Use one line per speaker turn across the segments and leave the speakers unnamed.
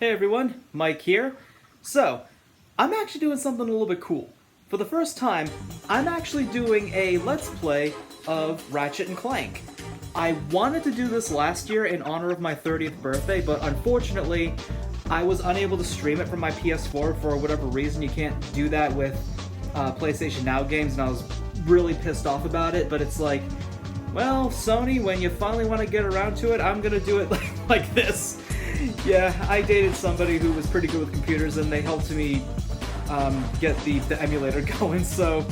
Hey everyone, Mike here. So, I'm actually doing something a little bit cool. For the first time, I'm actually doing a Let's Play of Ratchet and Clank. I wanted to do this last year in honor of my 30th birthday, but unfortunately, I was unable to stream it from my PS4 for whatever reason. You can't do that with PlayStation Now games, and I was really pissed off about it, but it's like, well, Sony, when you finally want to get around to it, I'm gonna do it like this. Yeah, I dated somebody who was pretty good with computers, and they helped me get the emulator going, so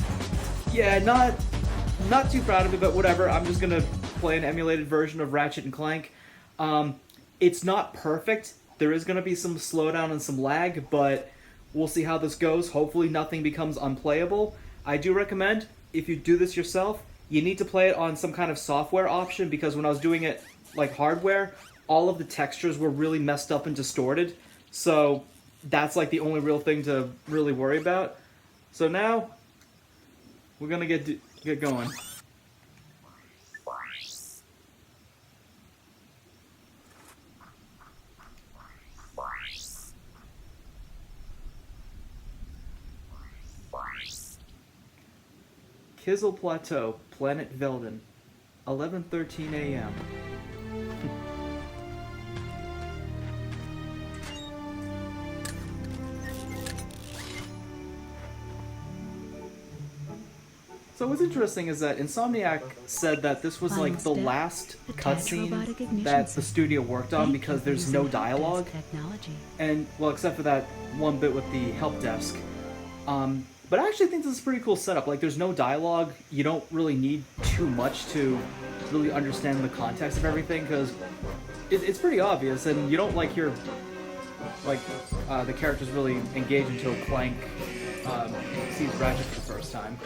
yeah, not too proud of it, but whatever. I'm just gonna play an emulated version of Ratchet and Clank. It's not perfect. There is gonna be some slowdown and some lag, but we'll see how this goes. Hopefully nothing becomes unplayable. I do recommend, if you do this yourself, you need to play it on some kind of software option, because when I was doing it like hardware, all of the textures were really messed up and distorted, so that's like the only real thing to really worry about. So now, we're gonna get going. Kizzle Plateau, Planet Velden, 11:13 a.m. So what's interesting is that Insomniac said that this was like the last cutscene that the studio worked on because there's no dialogue. And, well, except for that one bit with the help desk. But I actually think this is a pretty cool setup. Like, there's no dialogue. You don't really need too much to really understand the context of everything, because it's pretty obvious, and you don't, like, hear, like, the characters really engage until Clank sees Ratchet for the first time.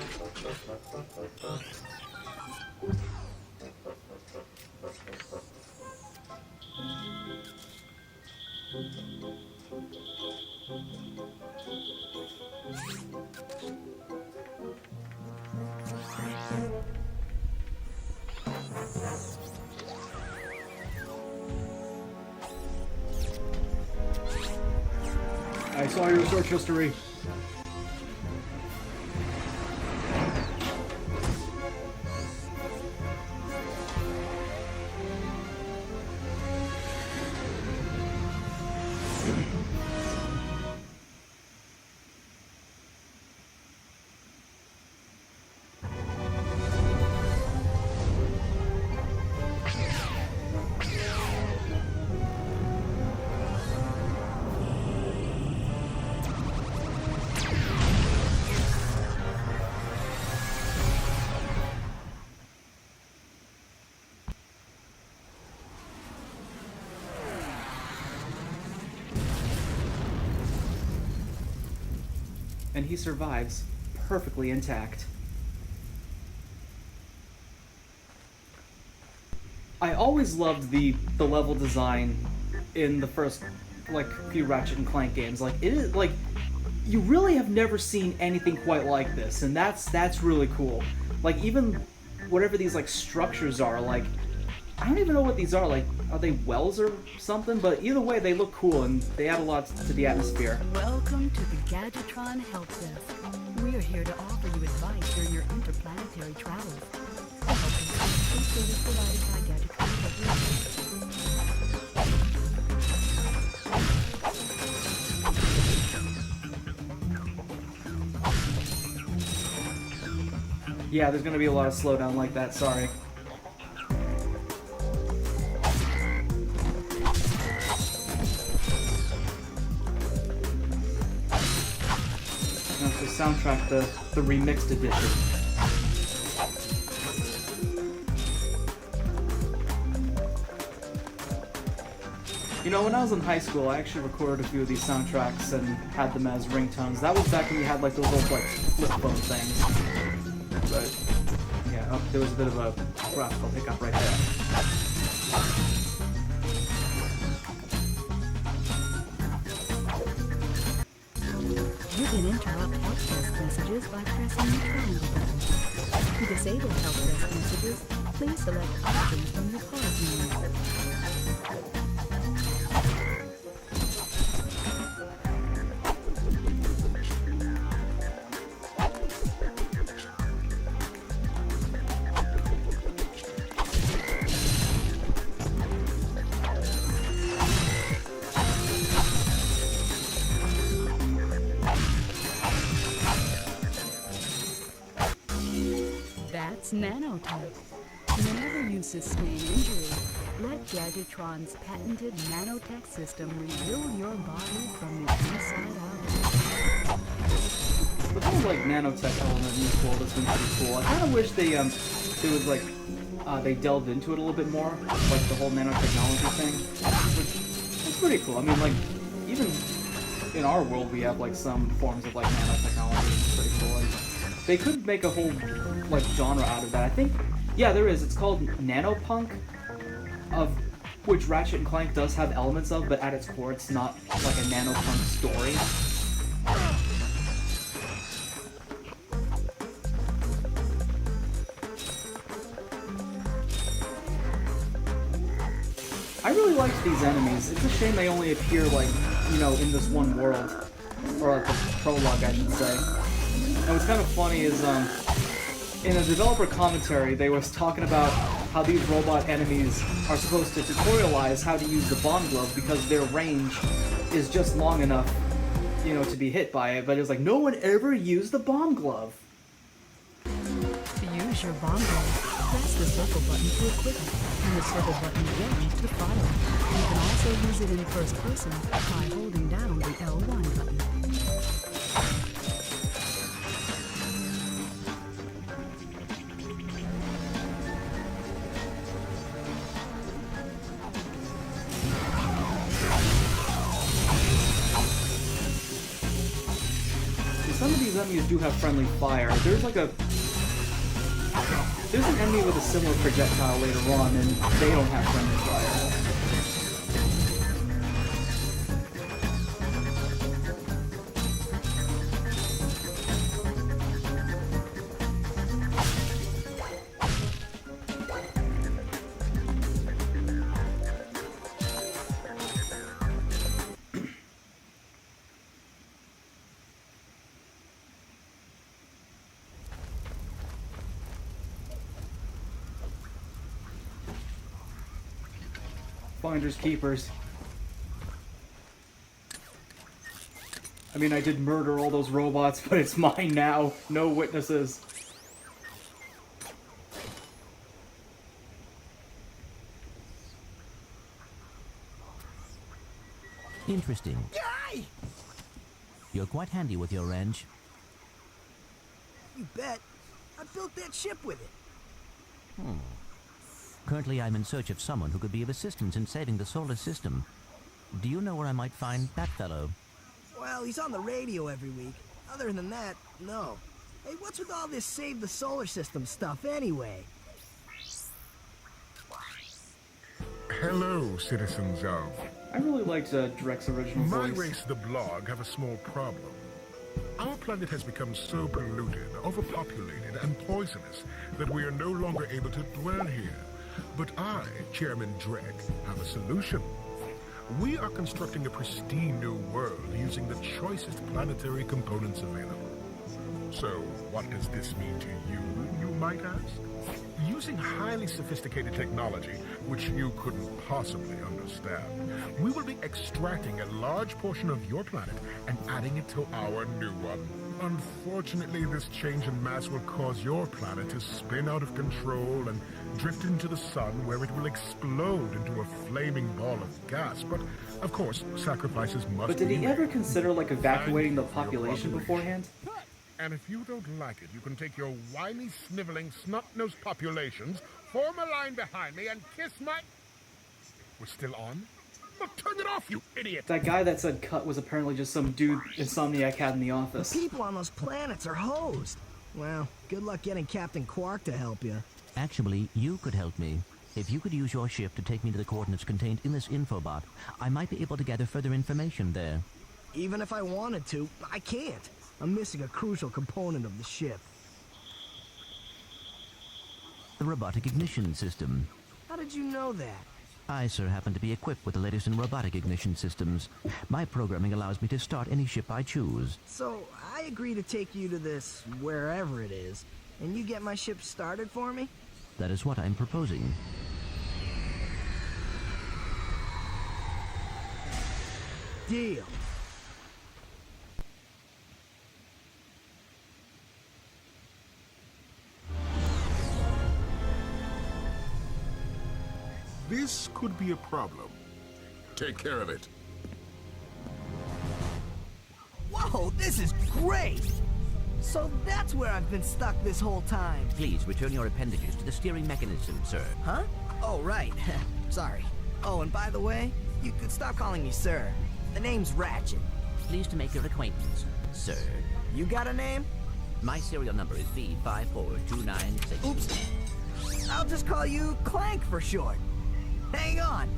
I saw your search history. And he survives perfectly intact. I always loved the level design in the first like few Ratchet and Clank games. Like, it is like, you really have never seen anything quite like this, and that's really cool. Like, even whatever these like structures are, like, I don't even know what these are. Like, are they wells or something? But either way, they look cool, and they add a lot to the atmosphere.
Welcome to the Gadgetron Help Desk. We are here to offer you advice during your interplanetary travels. The help desk is service provided by Gadgetron Help.
Yeah, there's gonna be a lot of slowdown like that, sorry. That's the soundtrack, the remixed edition. You know, when I was in high school, I actually recorded a few of these soundtracks and had them as ringtones. That was back when we had like those little like flip phone things. But yeah, oh, there was a bit of a graphical hiccup right there.
You can interrupt help desk messages by pressing the triangle button. To disable help desk messages, please select options from the pause menu. It's nanotech. Whenever you sustain injury, let Gadgetron's patented nanotech system rebuild your body from the inside out.
The whole like nanotech element in this world has been pretty cool. I kind of wish they it was like they delved into it a little bit more, like the whole nanotechnology thing. Which it's pretty cool. I mean, like even in our world, we have like some forms of like nanotechnology. It's pretty cool. Like, they could make a whole like genre out of that. I think, yeah, there is. It's called nanopunk, of which Ratchet and Clank does have elements of, but at its core, it's not like a nanopunk story. I really liked these enemies. It's a shame they only appear, like, you know, in this one world. Or, like, the prologue, I should say. And what's kind of funny is, in a developer commentary, they was talking about how these robot enemies are supposed to tutorialize how to use the bomb glove because their range is just long enough, you know, to be hit by it. But it was like, no one ever used the bomb glove.
To use your bomb glove, press the circle button to equip it, and the circle button again to fire. You can also use it in first person by holding down the L1 button.
Some of these enemies do have friendly fire. There's like there's an enemy with a similar projectile later on, and they don't have friendly fire. Finders keepers. I mean, I did murder all those robots, but it's mine now. No witnesses.
Interesting.
Yay!
You're quite handy with your wrench.
You bet. I built that ship with it.
Currently, I'm in search of someone who could be of assistance in saving the solar system. Do you know where I might find that fellow?
Well, he's on the radio every week. Other than that, no. Hey, what's with all this save the solar system stuff anyway?
Hello, citizens of...
I really liked Drek's original
My
voice.
race, the Blog, have a small problem. Our planet has become so polluted, overpopulated, and poisonous that we are no longer able to dwell here. But I, Chairman Drek, have a solution. We are constructing a pristine new world using the choicest planetary components available. So, what does this mean to you, you might ask? Using highly sophisticated technology, which you couldn't possibly understand, we will be extracting a large portion of your planet and adding it to our new one. Unfortunately, this change in mass will cause your planet to spin out of control and drift into the sun, where it will explode into a flaming ball of gas. But, of course, sacrifices must be
But did he
made.
ever consider, like, evacuating the
Thank you for your
population beforehand?
And if you don't like it, you can take your whiny, sniveling, snot-nosed populations, form a line behind me, and kiss my... We're still on? Well, turn it off, you idiot!
That guy that said cut was apparently just some dude Insomniac had in the office.
People on those planets are hosed. Well, good luck getting Captain Quark to help you.
Actually, you could help me. If you could use your ship to take me to the coordinates contained in this infobot, I might be able to gather further information there.
Even if I wanted to, I can't. I'm missing a crucial component of the ship.
The robotic ignition system.
How did you know that?
I, sir, happen to be equipped with the latest in robotic ignition systems. My programming allows me to start any ship I choose.
So, I agree to take you to this, wherever it is, and you get my ship started for me?
That is what I'm proposing.
Deal.
this could be a problem. Take care of it.
Whoa, this is great! So that's where I've been stuck this whole time.
Please return your appendages to the steering mechanism, sir.
Huh? Oh, right. Sorry. Oh, and by the way, you could stop calling me sir. The name's Ratchet.
Pleased to make your acquaintance, sir.
You got a name?
My serial number is B54296.
Oops. I'll just call you Clank for short. Hang on.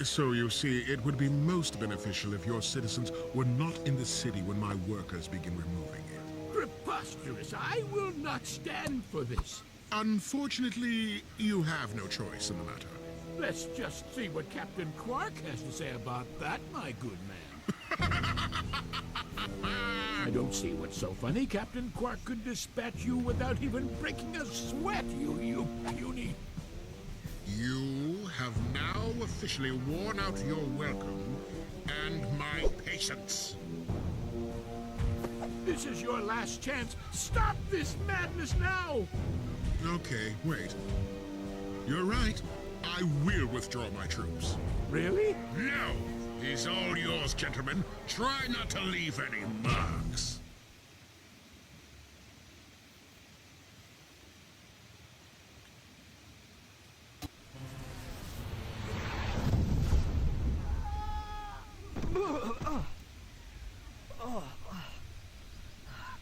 So you see, it would be most beneficial if your citizens were not in the city when my workers begin removing it.
Preposterous! I will not stand for this.
Unfortunately, you have no choice in the matter.
Let's just see what Captain Quark has to say about that, my good man. I don't see what's so funny. Captain Quark could dispatch you without even breaking a sweat, you puny...
You have now officially worn out your welcome and my patience.
This is your last chance. Stop this madness now!
Okay, wait. You're right. I will withdraw my troops.
Really?
No! He's all yours, gentlemen. Try not to leave any marks.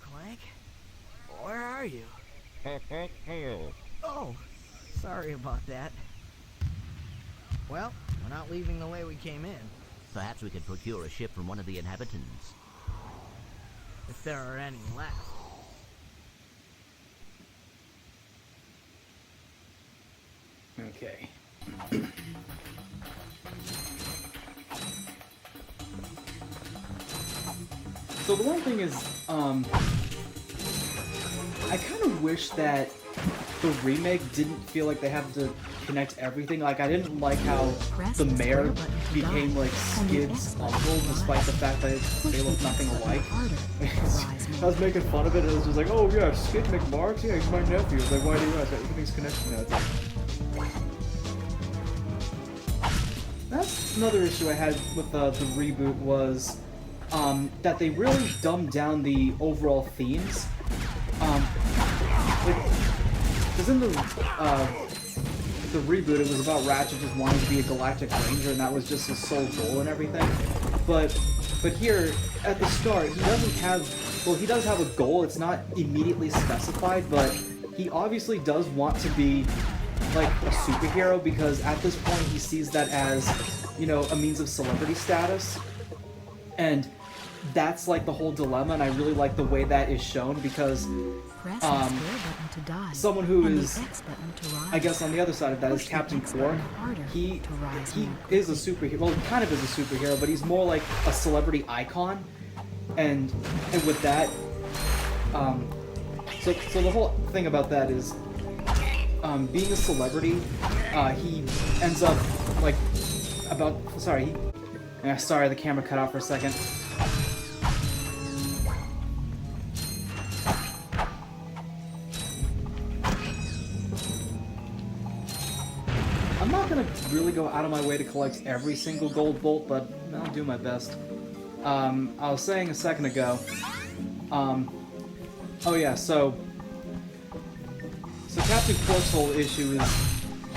Clank? Where are you? Oh, sorry about that. Well, we're not leaving the way we came in.
Perhaps we could procure a ship from one of the inhabitants.
If there are any left.
Okay. So the one thing is, I kind of wish that the remake didn't feel like they have to connect everything. Like, I didn't like how the mayor became like Skid's uncle, despite the fact that they look nothing alike. I was making fun of it, and it was just like, oh yeah, Skid McMarx? Yeah, he's my nephew. I was like, why do you ask? Everything's connected now. It's like... That's another issue I had with the reboot was that they really dumbed down the overall themes. Because in the reboot, it was about Ratchet just wanting to be a galactic ranger, and that was just his sole goal and everything. But here, at the start, he doesn't have... Well, he does have a goal. It's not immediately specified, but he obviously does want to be, like, a superhero, because at this point he sees that as, you know, a means of celebrity status. And that's, like, the whole dilemma, and I really like the way that is shown, because someone who is, I guess, on the other side of that is Captain Quark. He is a superhero. Well, he kind of is a superhero, but he's more like a celebrity icon. And with that, so the whole thing about that is, being a celebrity, he ends up like sorry, the camera cut out for a second. I'm not gonna really go out of my way to collect every single gold bolt, but I'll do my best. I was saying a second ago, oh yeah, so Captain Quark's whole issue is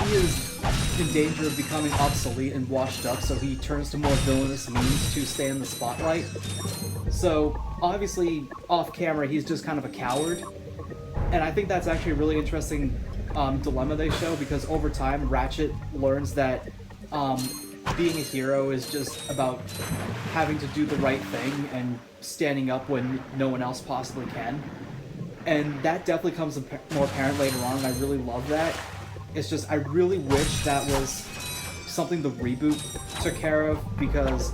he is in danger of becoming obsolete and washed up, so he turns to more villainous means to stay in the spotlight. So, obviously, off camera, he's just kind of a coward, and I think that's actually a really interesting dilemma they show, because over time, Ratchet learns that being a hero is just about having to do the right thing and standing up when no one else possibly can. And that definitely comes more apparent later on, and I really love that. It's just, I really wish that was something the reboot took care of, because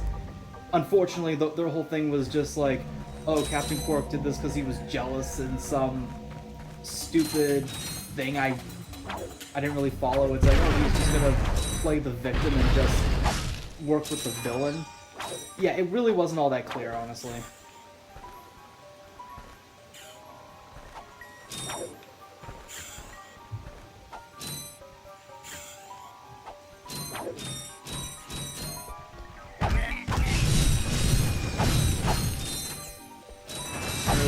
unfortunately their whole thing was just like, oh, Captain Quark did this because he was jealous and some stupid thing I didn't really follow. It's like, oh, he's just gonna play the victim and just work with the villain. Yeah, it really wasn't all that clear, honestly.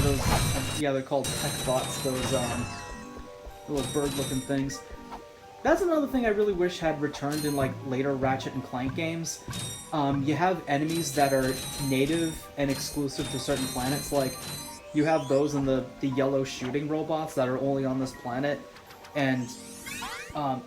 Those, yeah, they're called tech bots, those little bird-looking things. That's another thing I really wish had returned in like later Ratchet and Clank games. You have enemies that are native and exclusive to certain planets, like you have those in the yellow shooting robots that are only on this planet, and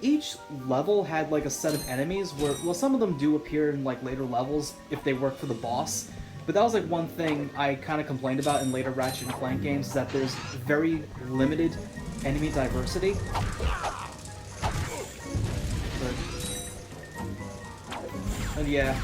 each level had like a set of enemies where, well, some of them do appear in like later levels if they work for the boss. But that was like one thing I kind of complained about in later Ratchet and Clank games, is that there's very limited enemy diversity. And yeah.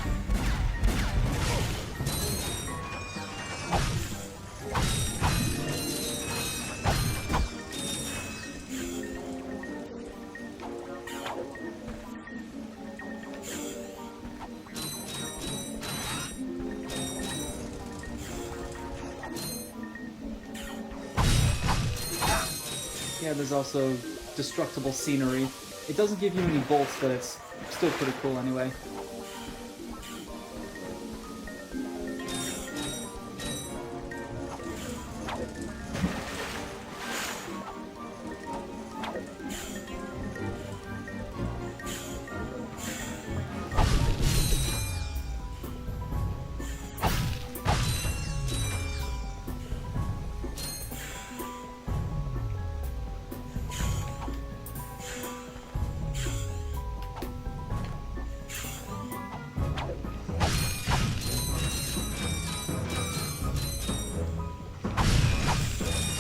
Yeah, there's also destructible scenery. It doesn't give you any bolts, but it's still pretty cool anyway.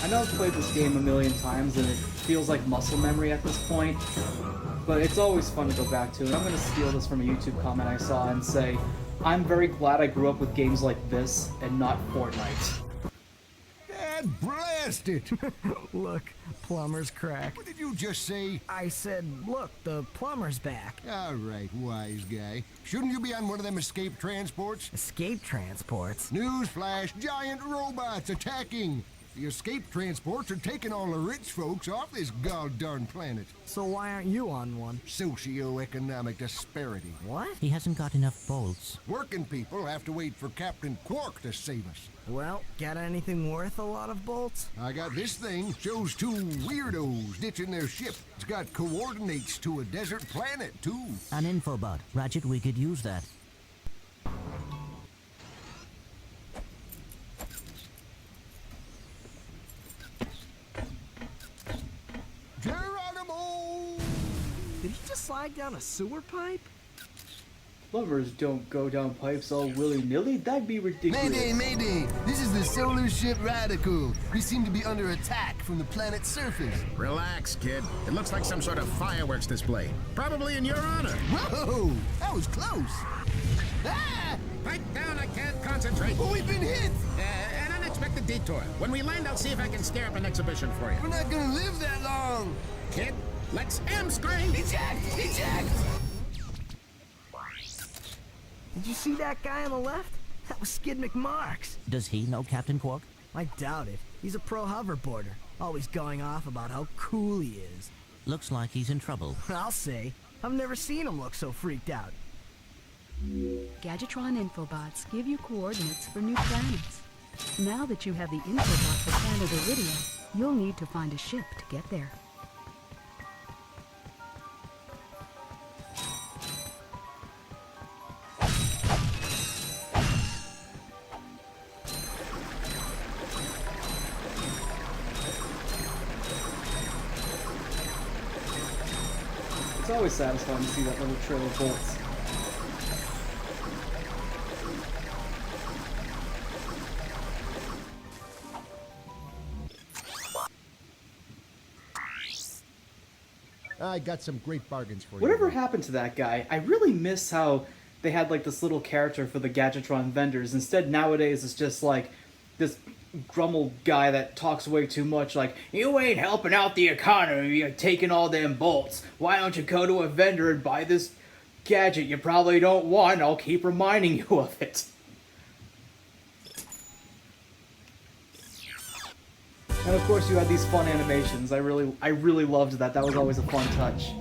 I know I've played this game a million times and it feels like muscle memory at this point, but it's always fun to go back to, and I'm going to steal this from a YouTube comment I saw and say, I'm very glad I grew up with games like this and not Fortnite.
Dad, blast it!
Look, plumber's crack.
What did you just say?
I said, look, the plumber's back.
All right, wise guy. Shouldn't you be on one of them escape transports?
Escape transports?
Newsflash, giant robots attacking! The escape transports are taking all the rich folks off this god-darn planet.
So why aren't you on one?
Socioeconomic disparity.
What?
He hasn't got enough bolts.
Working people have to wait for Captain Quark to save us.
Well, got anything worth a lot of bolts?
I got this thing. Shows two weirdos ditching their ship. It's got coordinates to a desert planet, too.
An infobot. Ratchet, we could use that.
Geronimo!
Did he just slide down a sewer pipe?
Plumbers don't go down pipes all willy-nilly, that'd be ridiculous.
Mayday, mayday! This is the solar ship Radical. We seem to be under attack from the planet's surface.
Relax, kid. It looks like some sort of fireworks display. Probably in your honor.
Whoa! That was close! Ah!
Pipe down, I can't concentrate.
Oh, we've been hit!
An unexpected detour. When we land, I'll see if I can scare up an exhibition for you.
We're not gonna live that long!
Kid, let's M-screen!
Eject! Eject!
Did you see that guy on the left? That was Skid McMarx.
Does he know Captain Quark?
I doubt it. He's a pro hoverboarder, always going off about how cool he is.
Looks like he's in trouble.
I'll say. I've never seen him look so freaked out.
Gadgetron infobots give you coordinates for new planets. Now that you have the infobot for planet Iridia, you'll need to find a ship to get there.
It's always satisfying to see that little trail of bolts.
I got some great bargains for you.
Whatever happened to that guy? I really miss how they had like this little character for the Gadgetron vendors. Instead, nowadays it's just like this grumble guy that talks way too much, like, you ain't helping out the economy, you're taking all them bolts. Why don't you go to a vendor and buy this gadget you probably don't want? I'll keep reminding you of it. And of course you had these fun animations. I really loved that. That was always a fun touch.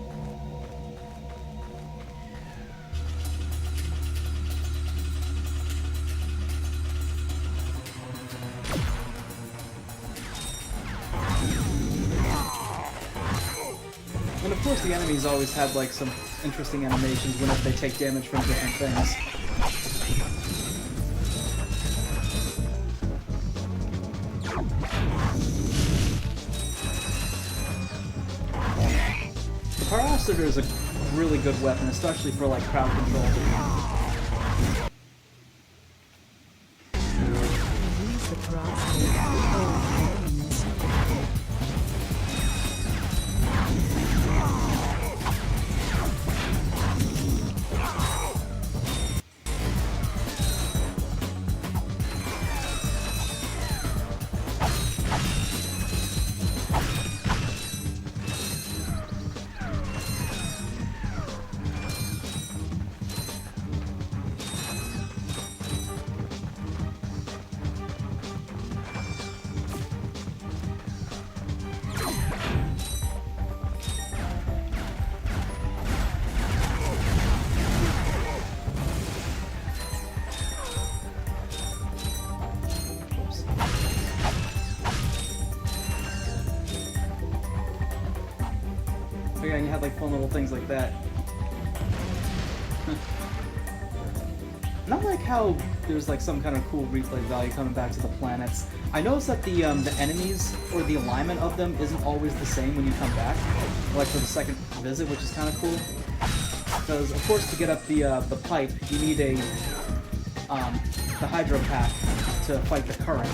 course, the enemies always had like some interesting animations whenever they take damage from different things. The Paracitor is a really good weapon, especially for like crowd control.
Use the Paracitor to hold the secret.
Oh yeah, and you had like fun little things like that. And I like how there's like some kind of cool replay value coming back to the planets. I noticed that the enemies or the alignment of them isn't always the same when you come back, like for the second visit, which is kind of cool. Because of course, to get up the pipe, you need the Hydro Pack to fight the current,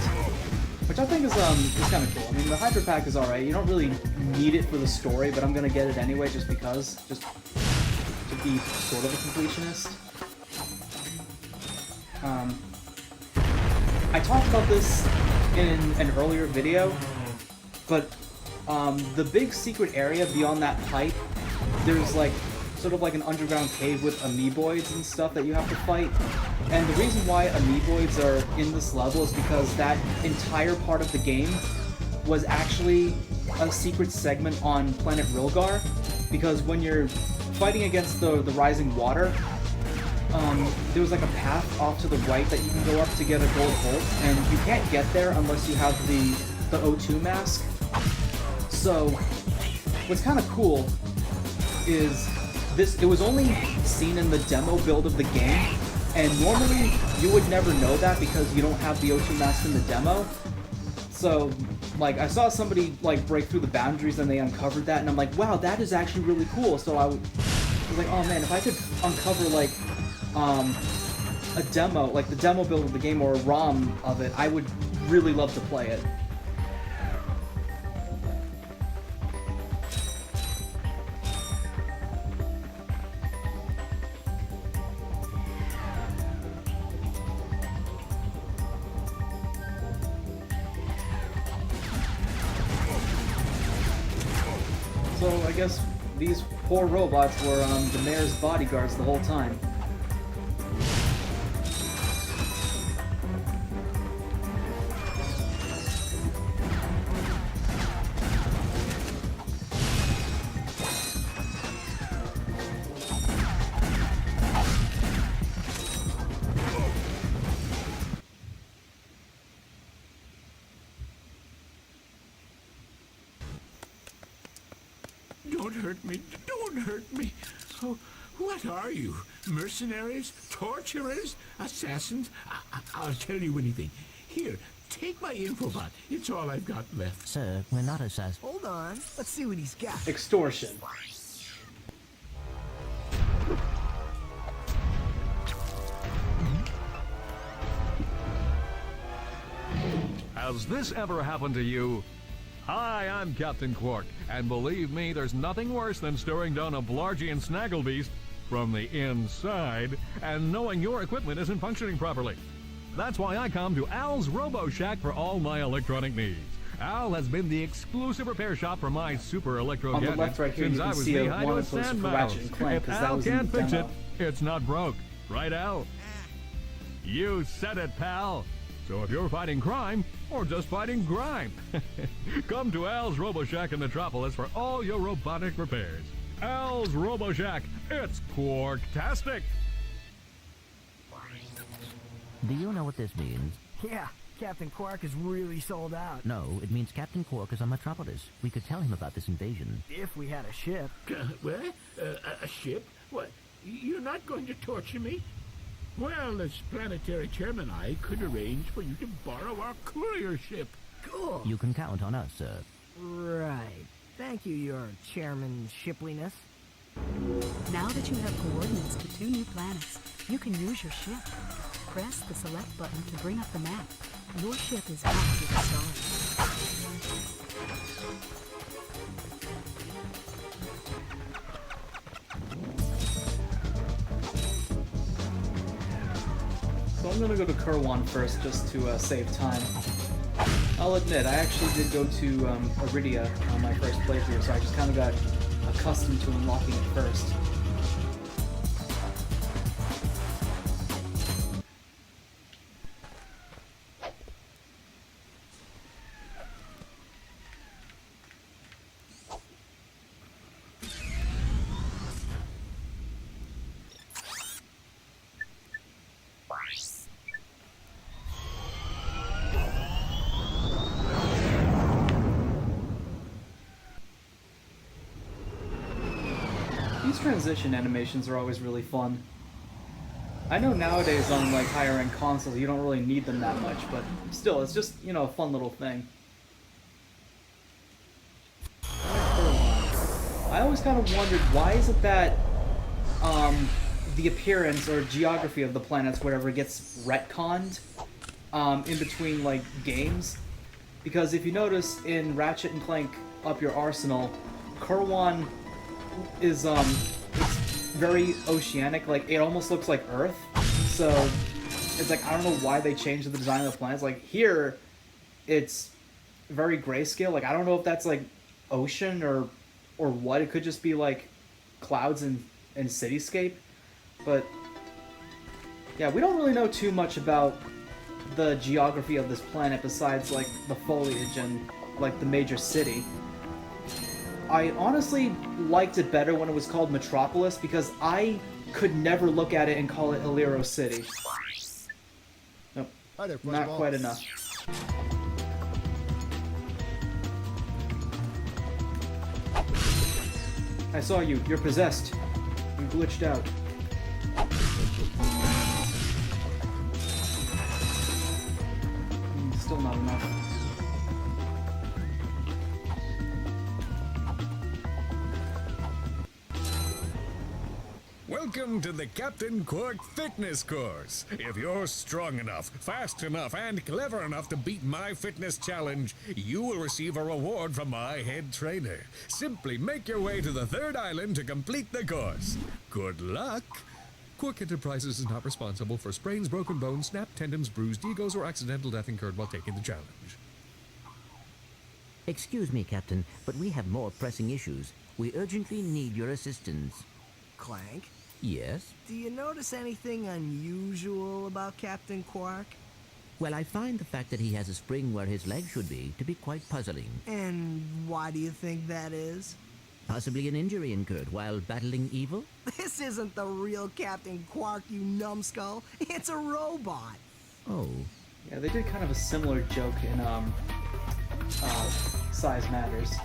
which I think is kind of cool. I mean, the Hydro Pack is alright. You don't really need it for the story, but I'm gonna get it anyway just because, just to be sort of a completionist. I talked about this in an earlier video, but the big secret area beyond that pipe, there's like sort of like an underground cave with amoeboids and stuff that you have to fight. And the reason why amoeboids are in this level is because that entire part of the game was actually a secret segment on planet Rilgar, because when you're fighting against the rising water, there was like a path off to the right that you can go up to get a gold bolt, and you can't get there unless you have the O2 mask. So what's kind of cool is it was only seen in the demo build of the game, and normally you would never know that because you don't have the O2 mask in the demo. So like I saw somebody like break through the boundaries and they uncovered that, and I'm like, wow, that is actually really cool. So I was like, oh man, if I could uncover like a demo, like the demo build of the game or a ROM of it, I would really love to play it. So I guess these poor robots were the mayor's bodyguards the whole time.
Don't hurt me. Don't hurt me. Oh, what are you? Mercenaries? Torturers? Assassins? I'll tell you anything. Here, take my infobot. It's all I've got left.
Sir, we're not assassins.
Hold on. Let's see what he's got.
Extortion.
Has this ever happened to you? Hi, I'm Captain Quark, and believe me, there's nothing worse than staring down a Blargian snagglebeast from the inside and knowing your equipment isn't functioning properly. That's why I come to Al's Robo Shack for all my electronic needs. Al has been the exclusive repair shop for my super electro
On the
gadgets
left right here,
since
you
I
can
was
see a
knee-high to a
wanted poster
sand
for
mouse.
Ratchet and Clank,
If
'cause that
Al
was in
can't
the
fix it,
demo.
it's not broke. Right, Al? You said it, pal. So if you're fighting crime, or just fighting grime, come to Al's RoboShack in Metropolis for all your robotic repairs. Al's RoboShack, it's Quarktastic!
Do you know what this means?
Yeah, Captain Quark is really sold out.
No, it means Captain Quark is on Metropolis. We could tell him about this invasion.
If we had a ship.
What? A ship? What? You're not going to torture me? Well, as planetary chairman, I could arrange for you to borrow our courier ship.
Cool.
You can count on us, sir.
Right. Thank you, your chairman shipliness.
Now that you have coordinates to 2 new planets, you can use your ship. Press the select button to bring up the map. Your ship is back with the stars.
So I'm gonna go to Kurwan first just to save time. I'll admit, I actually did go to Iridia on my first playthrough, so I just kind of got accustomed to unlocking it first. These transition animations are always really fun. I know nowadays on like higher end consoles you don't really need them that much, but still, it's just, you know, a fun little thing. I always kind of wondered, why is it that the appearance or geography of the planets, whatever, gets retconned in between like games? Because if you notice in Ratchet and Clank Up Your Arsenal, Kurwan is it's very oceanic, like it almost looks like Earth. So it's like, I don't know why they changed the design of the planets. Like here it's very grayscale. Like I don't know if that's like ocean or what. It could just be like clouds and cityscape. But yeah, we don't really know too much about the geography of this planet besides like the foliage and like the major city. I honestly liked it better when it was called Metropolis because I could never look at it and call it Illyro City. Nope, not quite enough. I saw you. You're possessed. You glitched out. Still not enough.
Welcome to the Captain Quark Fitness Course. If you're strong enough, fast enough, and clever enough to beat my fitness challenge, you will receive a reward from my head trainer. Simply make your way to the 3rd island to complete the course. Good luck! Quark Enterprises is not responsible for sprains, broken bones, snapped tendons, bruised egos, or accidental death incurred while taking the challenge.
Excuse me, Captain, but we have more pressing issues. We urgently need your assistance.
Clank?
Yes?
Do you notice anything unusual about Captain Quark?
Well, I find the fact that he has a spring where his leg should be to be quite puzzling.
And why do you think that is?
Possibly an injury incurred while battling evil?
This isn't the real Captain Quark, you numbskull. It's a robot.
Oh.
Yeah, they did kind of a similar joke in Size Matters.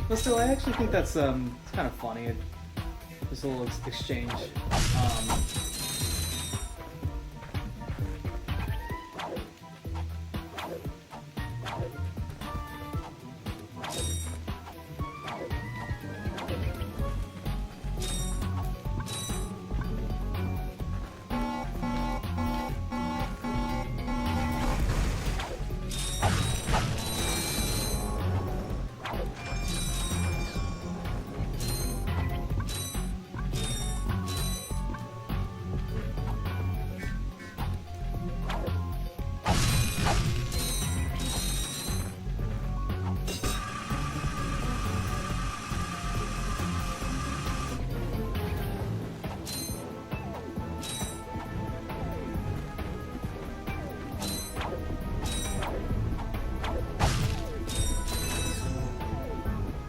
But still, I actually think that's it's kind of funny. This little exchange.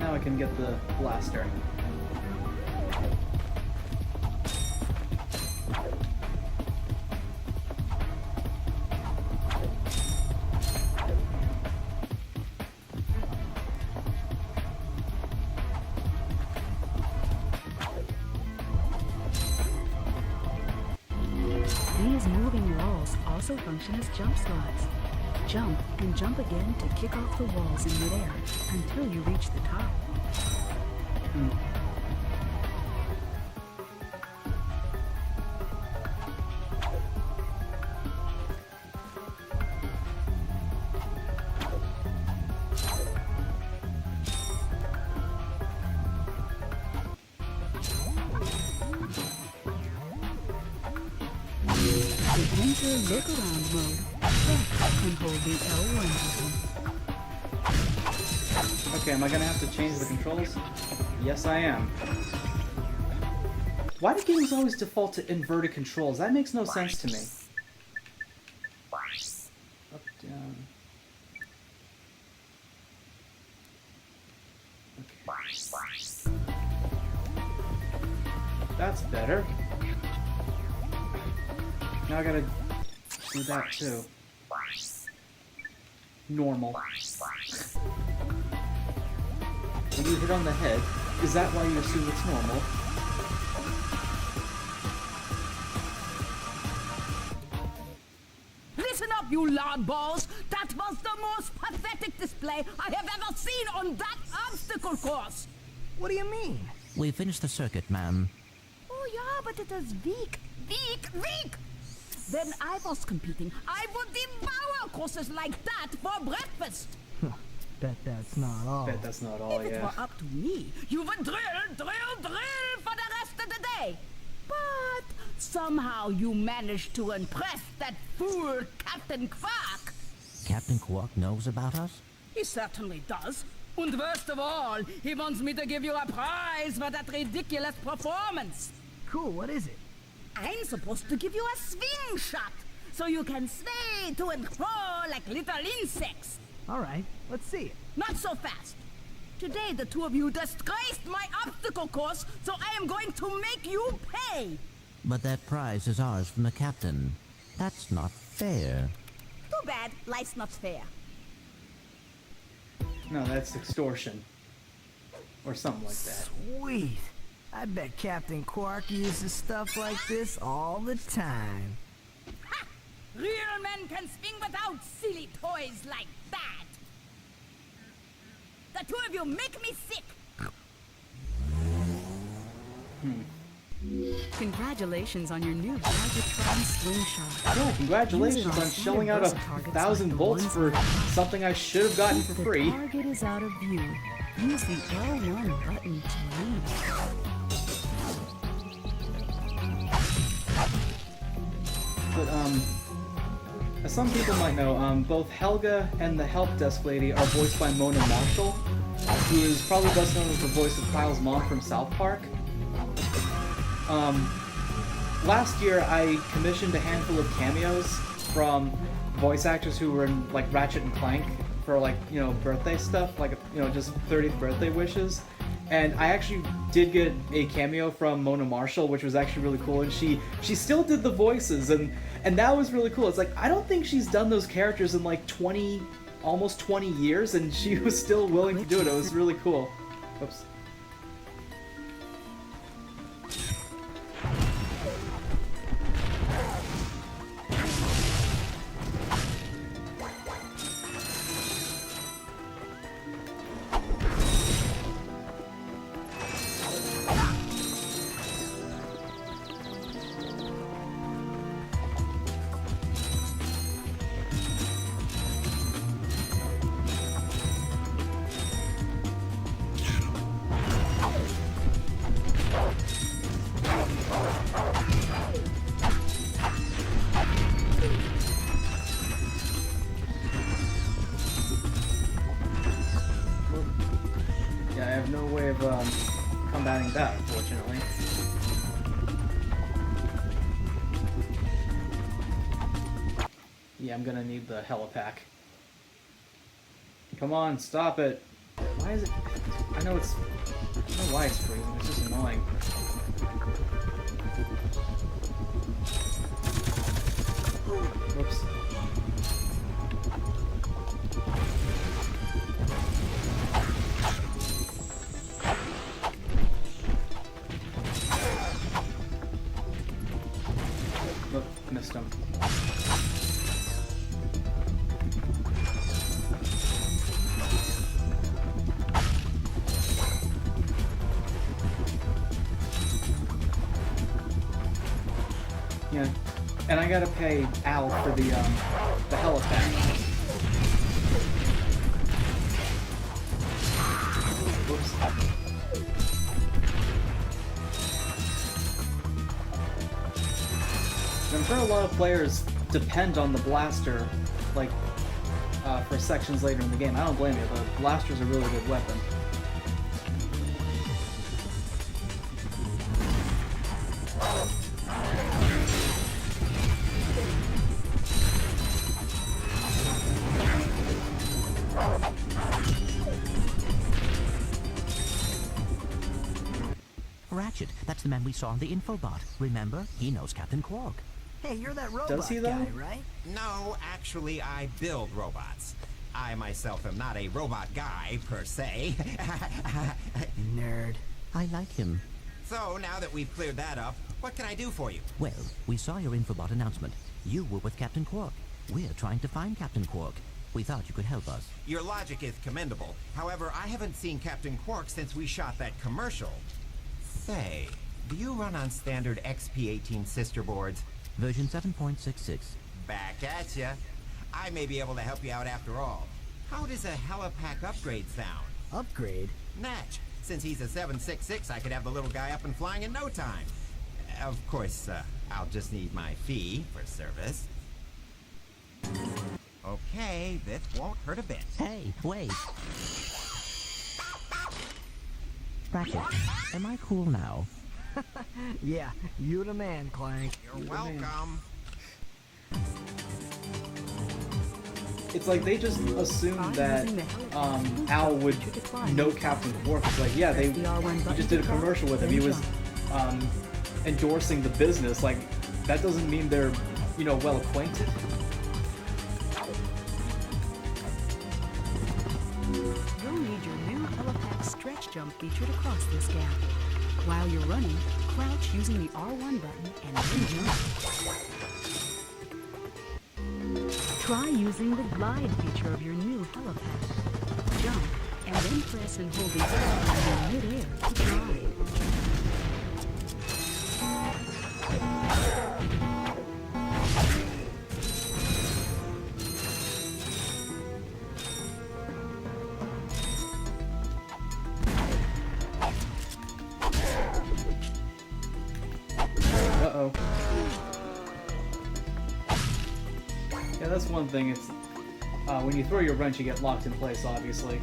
Now I can get the blaster.
also function as jump slots. Jump and jump again to kick off the walls in midair until you reach the top. Enter look-around mode. Press and hold the L1 button.
Okay, am I gonna have to change the controls? Yes, I am. Why do games always default to inverted controls? That makes no sense to me. Up, down. Okay. That's better. Now I gotta do that too. Normal. When you hit on the head, is that why you assume it's normal?
Listen up, you loudballs! That was the most pathetic display I have ever seen on that obstacle course!
What do you mean?
We finished the circuit, ma'am.
Oh yeah, but it is weak. When I was competing, I would devour courses like that for breakfast.
Bet that's not all.
Bet that's not all,
If it
yeah.
were up to me, you would drill for the rest of the day. But somehow you managed to impress that fool Captain Quark.
Captain Quark knows about us?
He certainly does. And worst of all, he wants me to give you a prize for that ridiculous performance.
Cool, what is it?
I'm supposed to give you a swing shot, so you can sway to and fro like little insects.
All right, let's see it.
Not so fast. Today the two of you disgraced my obstacle course, so I am going to make you pay.
But that prize is ours from the captain. That's not fair.
Too bad, life's not fair.
No, that's extortion. Or something like that.
Sweet. I bet Captain Quark uses stuff like this all the time.
Ha! Real men can swing without silly toys like that. The two of you make me sick.
Congratulations on your new Gadgetron slingshot.
Yeah, congratulations on shelling out 1,000 volts for something I should have gotten for free.
The target is out of view. Use the L1 button to aim.
But, as some people might know, both Helga and the help desk lady are voiced by Mona Marshall, who is probably best known as the voice of Kyle's mom from South Park. Last year I commissioned a handful of cameos from voice actors who were in, like, Ratchet and Clank for, like, you know, birthday stuff, like, you know, just 30th birthday wishes. And I actually did get a cameo from Mona Marshall, which was actually really cool, and she still did the voices, and that was really cool. It's like, I don't think she's done those characters in like almost 20 years, and she was still willing to do it. It was really cool. Oops. Yeah, I have no way of combating that, unfortunately. Yeah, I'm gonna need the helipack. Come on, stop it! Why is it? I know it's. I don't know why it's freezing. It's just annoying. Whoops. Look, missed him. Yeah, and I gotta pay Al for the helipad. Whoops. I'm sure a lot of players depend on the blaster, like, for sections later in the game. I don't blame you, the blaster's a really good weapon.
Ratchet, that's the man we saw in the infobot. Remember? He knows Captain Quark.
Hey, you're that robot
Does he, though?
guy, right?
No, actually, I build robots. I myself am not a robot guy, per se.
Nerd.
I like him.
So, now that we've cleared that up, what can I do for you?
Well, we saw your infobot announcement. You were with Captain Quark. We're trying to find Captain Quark. We thought you could help us.
Your logic is commendable. However, I haven't seen Captain Quark since we shot that commercial. Say, do you run on standard XP18 sister boards?
Version 7.66.
Back at ya. I may be able to help you out after all. How does a helipack upgrade sound?
Upgrade?
Natch. Since he's a 766, I could have the little guy up and flying in no time. Of course, I'll just need my fee for service. Okay, this won't hurt a bit.
Hey, wait. Ratchet, am I cool now?
Yeah, you the man, Clank.
You're welcome.
It's like they just assumed that Al would know Captain Quark. It's like, yeah, he just did a commercial with him. He was endorsing the business. Like, that doesn't mean they're, you know, well acquainted.
You'll need your new helipack stretch jump feature to cross this gap. While you're running, crouch using the R1 button and then jump. Try using the glide feature of your new helipad. Jump, and then press and hold the air in midair to glide.
Uh-oh. Yeah, that's one thing. It's when you throw your wrench, you get locked in place, obviously.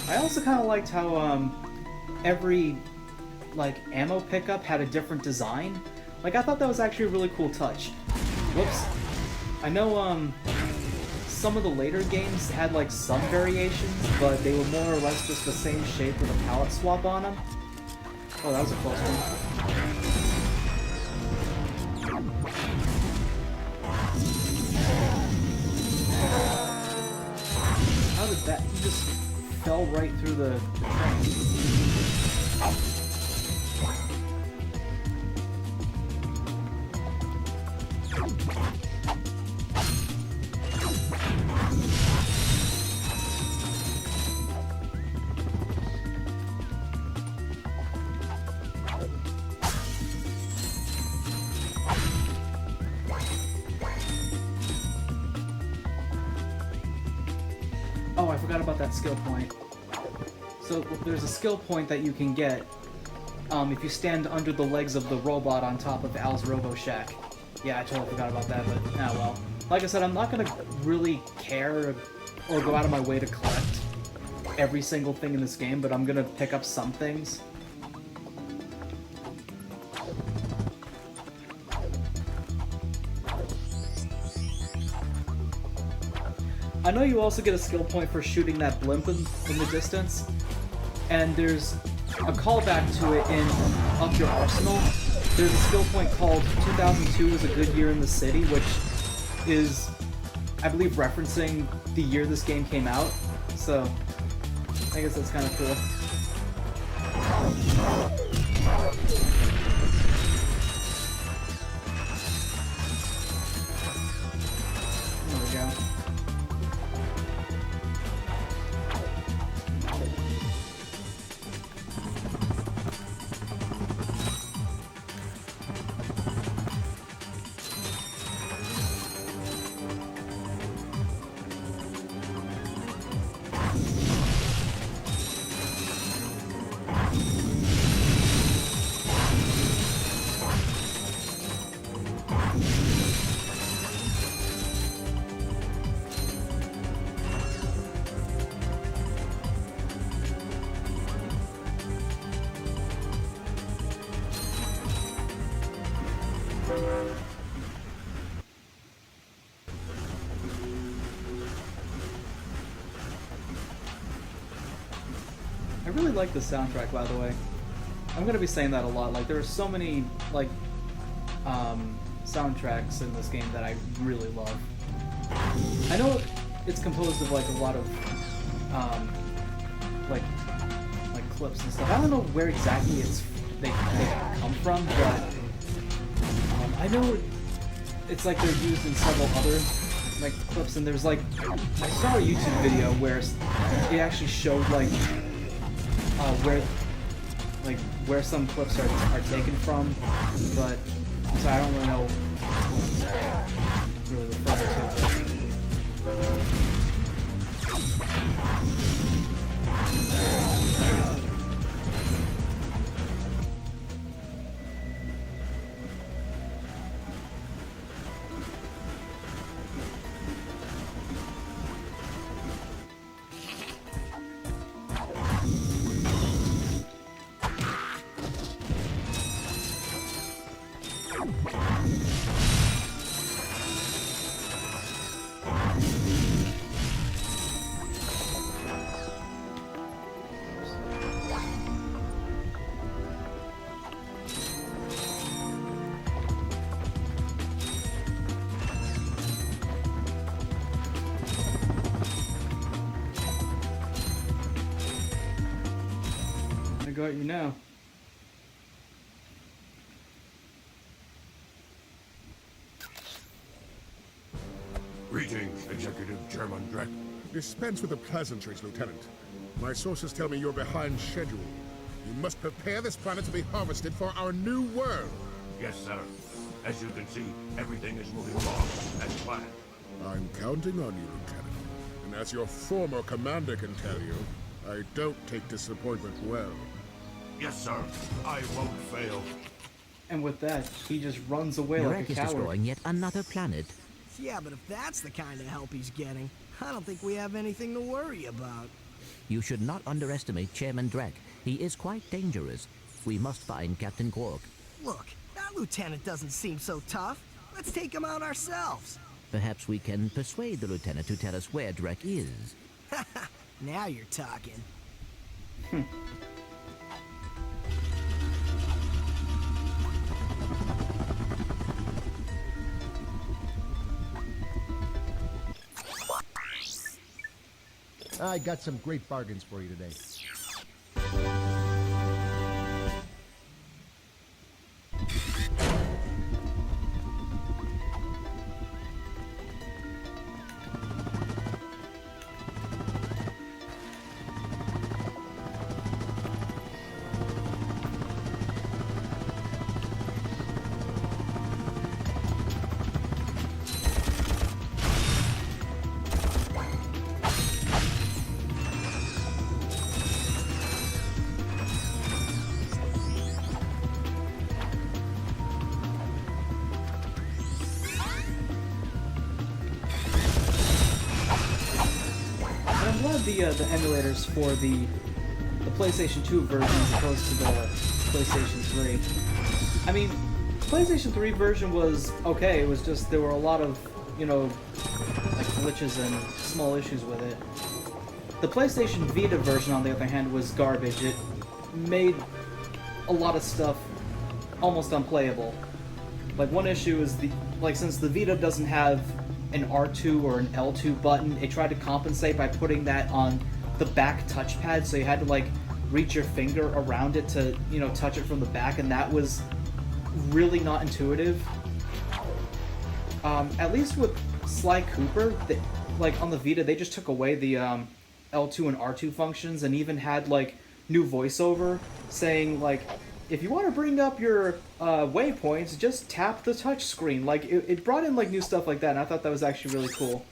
I also kind of liked how every like ammo pickup had a different design. Like, I thought that was actually a really cool touch. Whoops. I know some of the later games had like some variations, but they were more or less just the same shape with a palette swap on them. Oh, that was a close one. How did that? He just fell right through the train. Oh, I forgot about that skill point. So there's a skill point that you can get if you stand under the legs of the robot on top of Al's Robo Shack. Yeah, I totally forgot about that, but well. Like I said, I'm not gonna really care or go out of my way to collect every single thing in this game, but I'm gonna pick up some things. I know you also get a skill point for shooting that blimp in the distance, and there's a callback to it in Up Your Arsenal. There's a skill point called 2002 was a good year in the city, which is, I believe, referencing the year this game came out. So, I guess that's kind of cool. There we go. I really like the soundtrack, by the way. I'm gonna be saying that a lot. Like, there are so many, like, soundtracks in this game that I really love. I know it's composed of, like, a lot of, like clips and stuff. I don't know where exactly they come from, but I know it's like they're used in several other, like, clips, and there's, like, I saw a YouTube video where it actually showed, like, where some clips are taken from, but so I don't really know really referring to it. I got you now.
Greetings, Executive Chairman Drek. Dispense with the pleasantries, Lieutenant. My sources tell me you're behind schedule. You must prepare this planet to be harvested for our new world.
Yes, sir. As you can see, everything is moving along as planned.
I'm counting on you, Lieutenant. And as your former commander can tell you, I don't take disappointment well.
Yes, sir. I won't fail.
And with that, he just runs away like a
Drek is
coward.
destroying yet another planet.
Yeah, but if that's the kind of help he's getting, I don't think we have anything to worry about.
You should not underestimate Chairman Drek. He is quite dangerous. We must find Captain Quark.
Look, that lieutenant doesn't seem so tough. Let's take him out ourselves.
Perhaps we can persuade the lieutenant to tell us where Drek is.
Now you're talking.
I got some great bargains for you today.
The emulators for the PlayStation 2 version as opposed to the PlayStation 3. I mean, the PlayStation 3 version was okay. It was just there were a lot of, you know, like glitches and small issues with it. The PlayStation Vita version, on the other hand, was garbage. It made a lot of stuff almost unplayable. Like, one issue is since the Vita doesn't have an R2 or an L2 button, it tried to compensate by putting that on the back touchpad, so you had to, like, reach your finger around it to, you know, touch it from the back, and that was really not intuitive. At least with Sly Cooper, like, on the Vita, they just took away the L2 and R2 functions and even had, like, new voiceover saying, like, if you want to bring up your waypoints, just tap the touch screen. Like, it brought in, like, new stuff like that, and I thought that was actually really cool.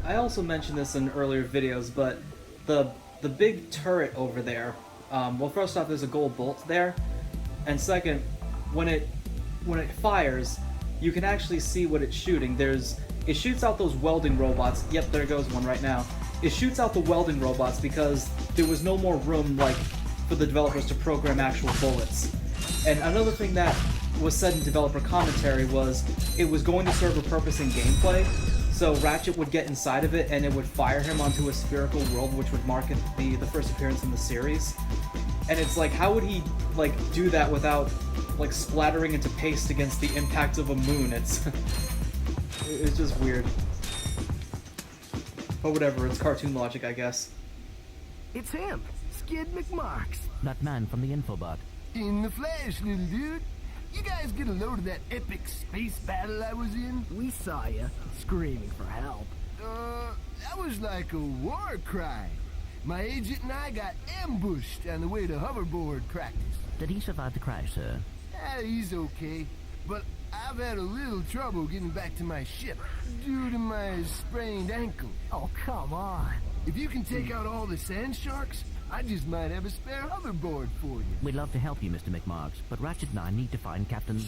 I also mentioned this in earlier videos, but the big turret over there, well, first off, there's a gold bolt there, and second, when it fires, you can actually see what it's shooting. It shoots out those welding robots. Yep, there goes one right now. It shoots out the welding robots because there was no more room, like, for the developers to program actual bullets. And another thing that was said in developer commentary was it was going to serve a purpose in gameplay. So Ratchet would get inside of it, and it would fire him onto a spherical world, which would mark it the first appearance in the series. And it's like, how would he, like, do that without, like, splattering into paste against the impact of a moon? It's just weird. But whatever, it's cartoon logic, I guess.
It's him, Skid McMarks.
That man from the infobot.
In the flesh, little dude. You guys get a load of that epic space battle I was in?
We saw you, screaming for help.
That was like a war cry. My agent and I got ambushed on the way to hoverboard practice.
Did he survive the crash, sir?
He's okay, but I've had a little trouble getting back to my ship due to my sprained ankle.
Oh, come on.
If you can take out all the sand sharks, I just might have a spare hoverboard for you.
We'd love to help you, Mr. McMarks, but Ratchet and I need to find Captain...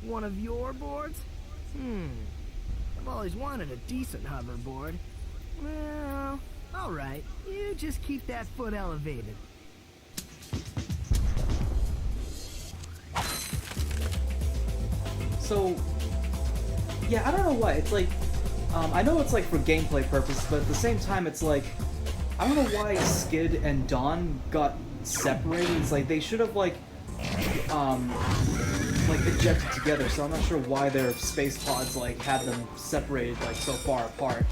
One of your boards? I've always wanted a decent hoverboard. Well, alright. You just keep that foot elevated.
So, yeah, I don't know why. It's like, I know it's like for gameplay purposes, but at the same time, it's like, I don't know why Skid and Dawn got separated. It's like they should have like ejected together. So I'm not sure why their space pods like had them separated like so far apart.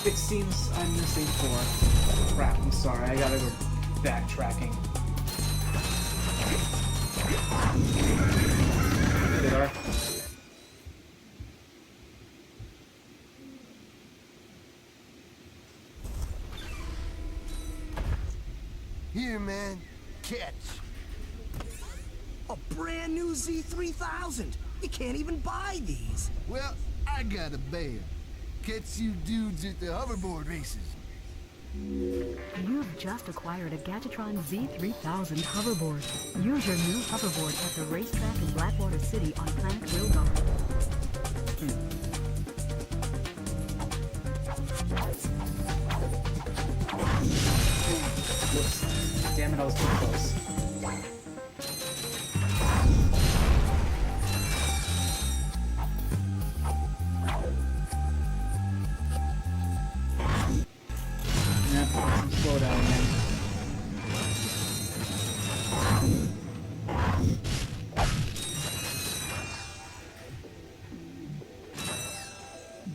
it seems I'm missing 4. Crap, I'm sorry, I gotta go backtracking. There they are.
Here, man. Catch.
A brand new Z3000. You can't even buy these.
Well, I got a bear. Catch you dudes at the hoverboard races.
You've just acquired a Gadgetron Z3000 hoverboard. Use your new hoverboard at the racetrack in Blackwater City on Planet Wilgar.
Whoops. Damn it, I was too close. Slow down, man.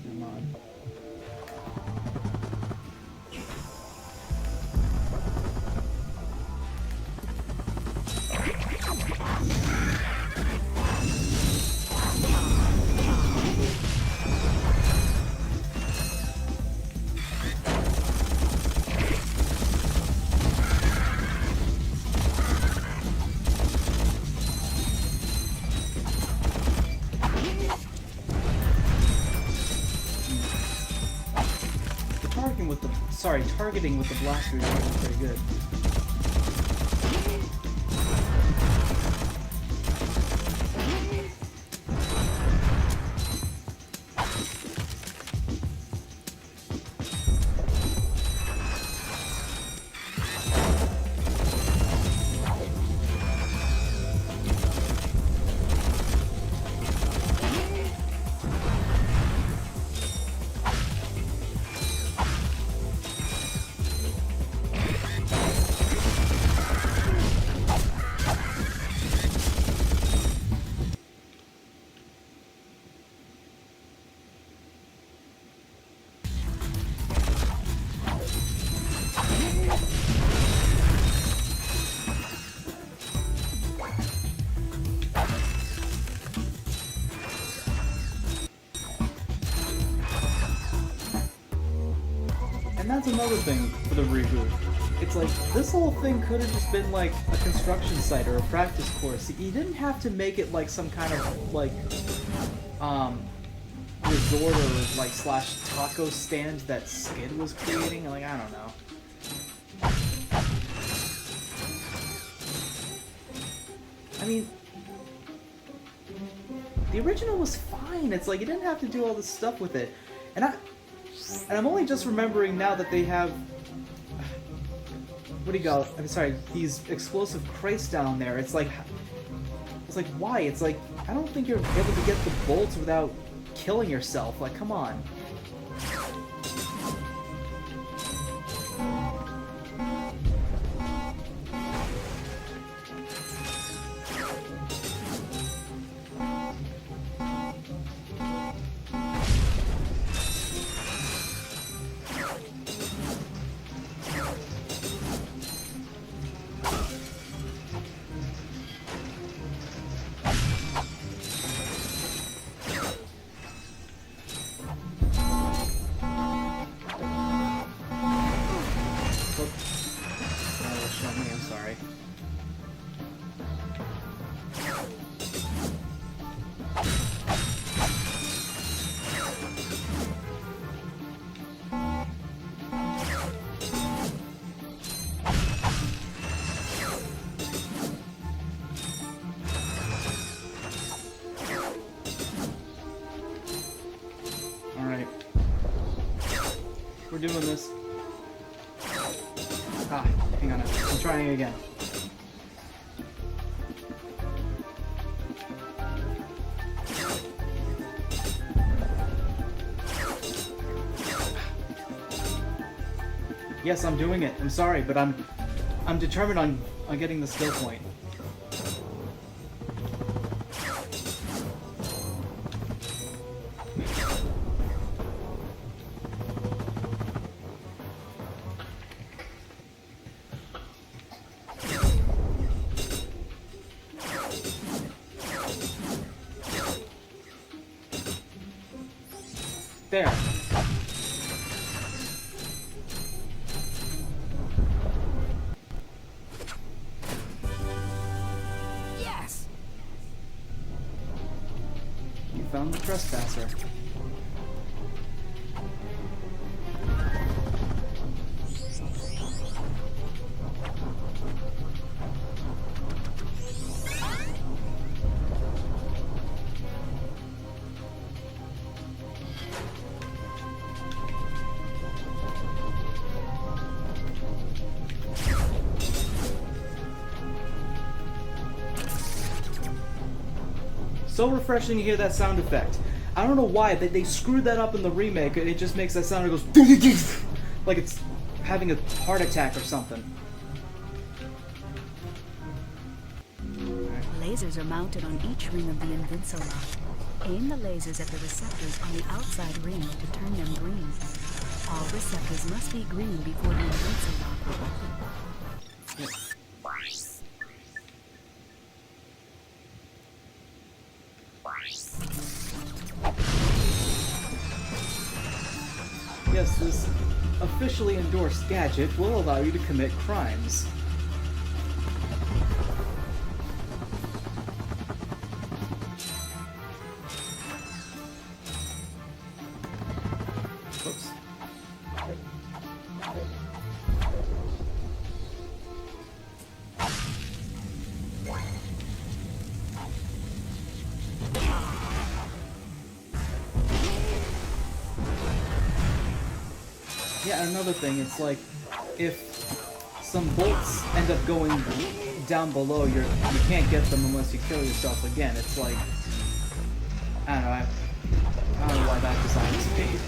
Come on. Targeting with the blaster is actually pretty good. And that's another thing for the reboot. It's like, this whole thing could have just been like a construction site or a practice course. You didn't have to make it like some kind of like resort or like slash taco stand that Skid was creating. Like, I don't know. I mean, the original was fine. It's like, you didn't have to do all this stuff with it. And I'm only just remembering now that they have, what do you call it? I'm sorry, these explosive crates down there. It's like why? It's like, I don't think you're able to get the bolts without killing yourself. Like, come on. We're doing this. Ah, hang on. I'm trying again. Yes, I'm doing it. I'm sorry, but I'm determined on getting the skill point. there.
Yes!
You found the trespasser. So refreshing to hear that sound effect. I don't know why they screwed that up in the remake. It just makes that sound. It goes like it's having a heart attack or something.
Lasers are mounted on each ring of the Invincilock. Aim the lasers at the receptors on the outside ring to turn them green. All receptors must be green before the Invincilock will open.
Yes, this officially endorsed gadget will allow you to commit crimes. Oops. Yeah, another thing, it's like, if some bolts end up going down below, you can't get them unless you kill yourself again. It's like, I don't know, I don't know why that design is made.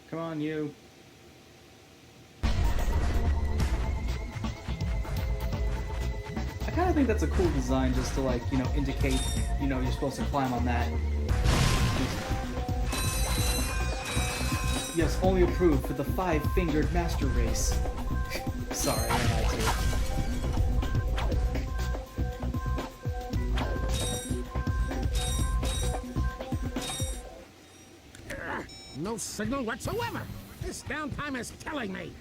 Come on, you. I kind of think that's a cool design, just to, like, you know, indicate, you know, you're supposed to climb on that. Yes, only approved for the 5-fingered master race. Sorry, I had to.
No signal whatsoever. This downtime is killing me.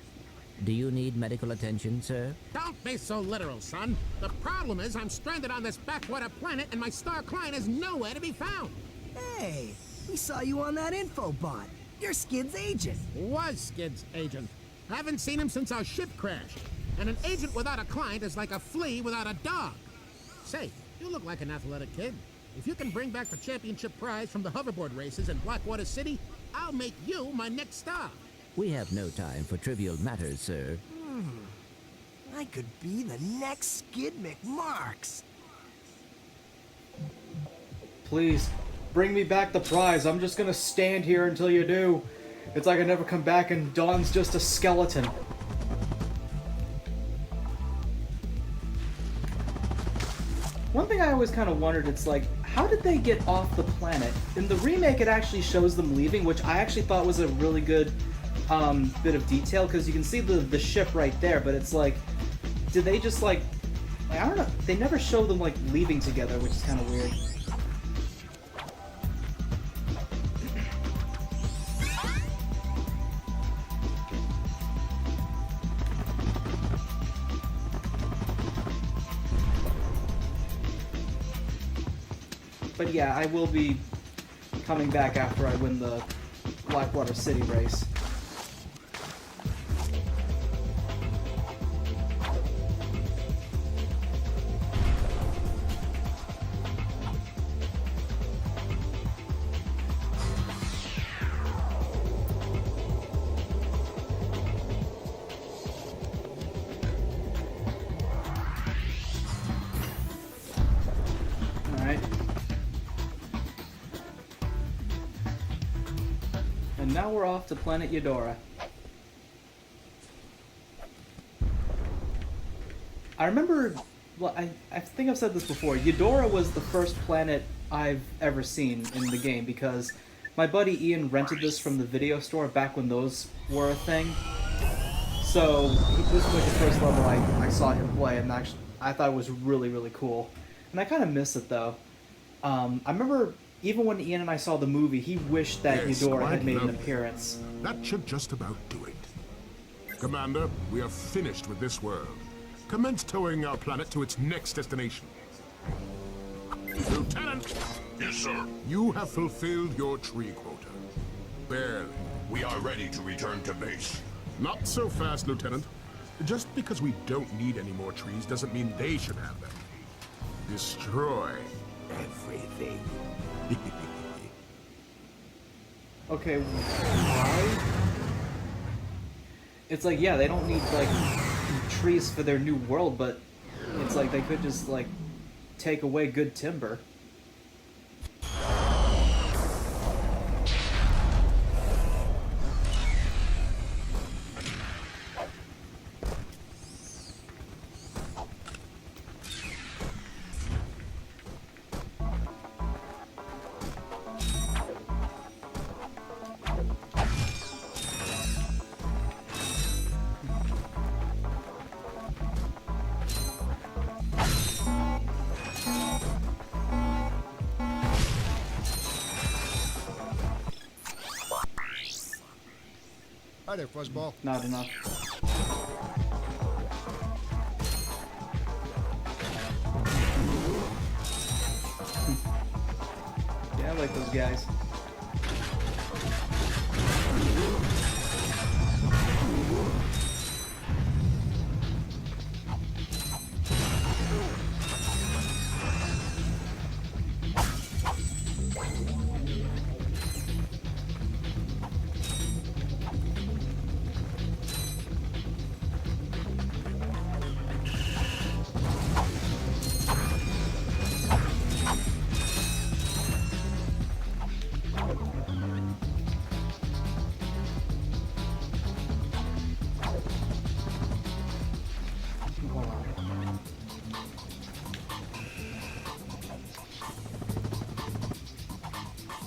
Do you need medical attention, sir?
Don't be so literal, son. The problem is I'm stranded on this backwater planet and my star client is nowhere to be found.
Hey, we saw you on that info bot. You're Skid's agent.
Was Skid's agent. Haven't seen him since our ship crashed. And an agent without a client is like a flea without a dog. Say, you look like an athletic kid. If you can bring back the championship prize from the hoverboard races in Blackwater City, I'll make you my next star.
We have no time for trivial matters, sir.
I could be the next Skid McMarks.
Please, bring me back the prize. I'm just gonna stand here until you do. It's like I never come back and Dawn's just a skeleton. One thing I always kind of wondered, it's like, how did they get off the planet? In the remake, it actually shows them leaving, which I actually thought was a really good bit of detail, because you can see the ship right there, but it's like, did they just, like, Like, I don't know. They never show them like leaving together, which is kind of weird. But yeah, I will be coming back after I win the Blackwater City race. Alright. And now we're off to planet Eudora. I remember, well, I think I've said this before, Eudora was the first planet I've ever seen in the game because my buddy Ian rented this from the video store back when those were a thing. So this was like the first level I saw him play, and actually I thought it was really, really cool. And I kind of miss it though. I remember even when Ian and I saw the movie, he wished that
Yes,
Eudora had
quite
made an
lovely.
appearance.
That should just about do it. Commander, we are finished with this world. Commence towing our planet to its next destination. Lieutenant!
Yes, sir.
You have fulfilled your tree quota. Barely.
We are ready to return to base.
Not so fast, Lieutenant. Just because we don't need any more trees doesn't mean they should have them. Destroy everything.
Okay, why? It's like, yeah, they don't need, like, trees for their new world, but it's like they could just, like, take away good timber.
Hi there, Fuzzball.
Not enough. Yeah, I like those guys.